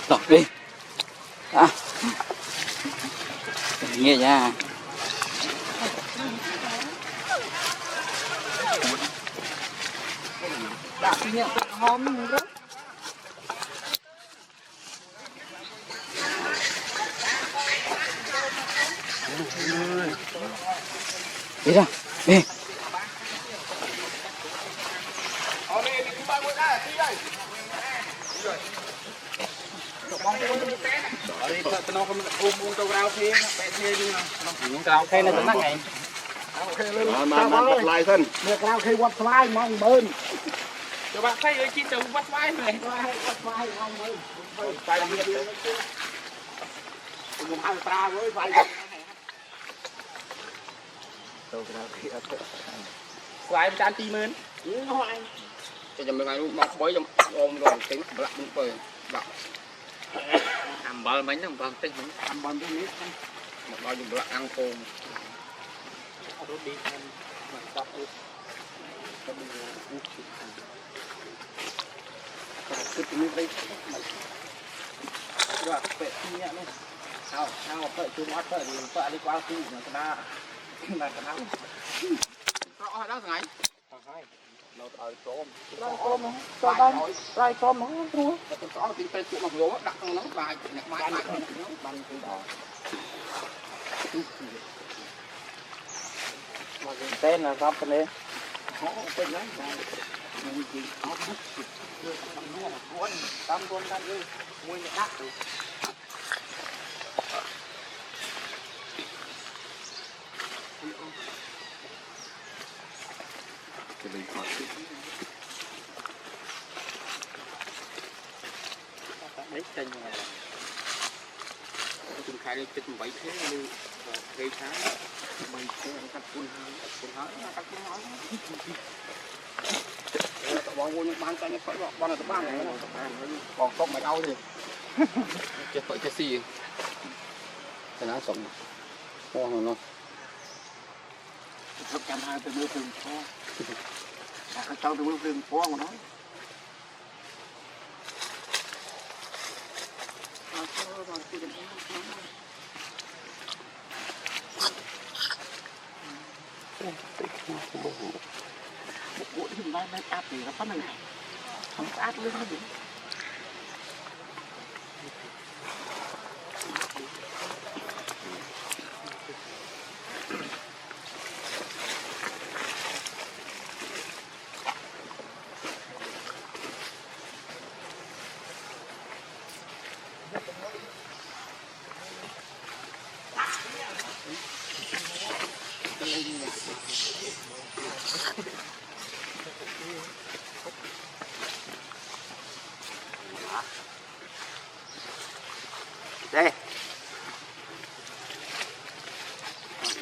Đọc đi. À. Nghe nha. Đã nhận hôm đó. Đi ra. Đi. Khe này tính ngày. Mà lại thân. Được lao khi quạt vai mong bơn. Các bạn thấy ơi, chi từ quạt vai này. Quạt vai mong bơn. Vai làm việc. Mình hai ta với vai. Vai một trăm tỷ mơn. Cho mình ngày bọc bới trong ôm rồi tính lặng đúng bơi. Làm bờ mấy nó bờ tinh mình. Làm bơn cái nít. Một bao dùng lặng ăn cơm. Rút đi em mà đọc đi. Cứ tính đây. Rồi, vậy thì nhẹ luôn. Sao phải chú mắt phải đi phải đi qua khu mà ta là cái nào. Rõ hay đó ngày. Nó ở tôm. Rai tôm nó thua. Tôi rõ tin tên của mặc dù đặt nó bài nhặt bài nó bằng cái đó. Mà cái tên là sao cái này? Họ quên đấy. Mình chỉ có bút chưa có mua cuốn tam cuốn đi mua những đắt rồi. cái bình thoại đấy chân là chúng khai lên tích bảy thế đi gây sáng mình sẽ cắt cuốn hái cắt cuốn hái bọn vui bán tay nó phải bọn là bán này còn không mày đau gì chết tội chết gì cái nó sống hoang rồi Lúc chăm hai từ mưa thường phố. Các cháu từ mưa thường phố mà nói. Một buổi hôm nay mới áp thì nó phát này. Không có áp lên nó gì.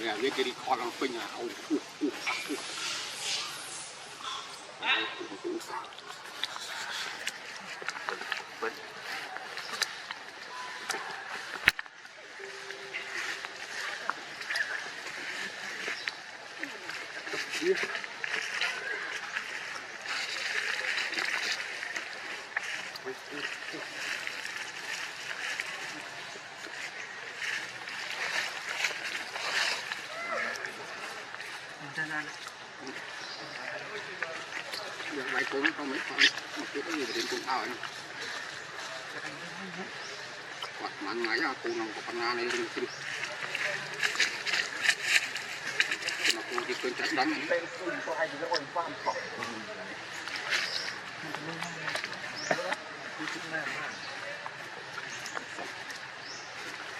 đây là biết cái đi kho làm phình à được vài cuốn không mấy con một chút cái gì đến cuốn tao này quạt mặn máy à cuốn lòng của con nga này đừng xin mà cuốn thì quên chặt đánh Tên cùng có ai thì nó ổn quan khỏi.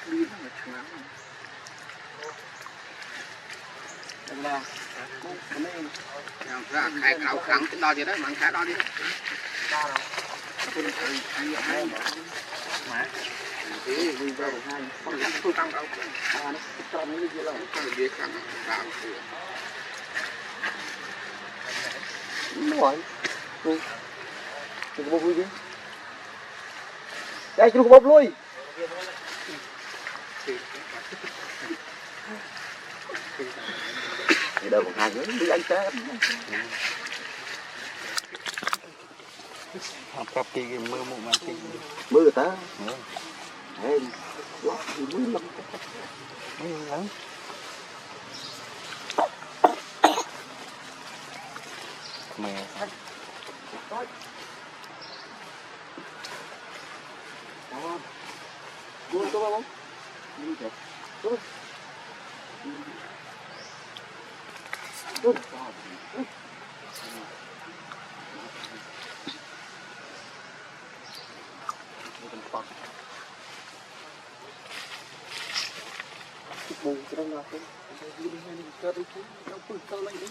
Đi nó mà chán. Đây là cũng cái này ra khai khảo khẳng cái đo gì đấy bằng khai đo đi ta đâu. Tôi thấy hai mà thế vui vào hai không dám không tăng đâu nó trong cái gì là cái gì cả vào đúng rồi. Đừng có bốc lui đi. Đây đừng có bốc lui. Thì đâu còn hai nữa đi anh té. กับกี่มือมุมันกี่ mưa ta em lót thì mưa lắm lắm mẹ mưa có không bù cái đó là cái cơ đi cơ đi đâu cứ cơ lên đi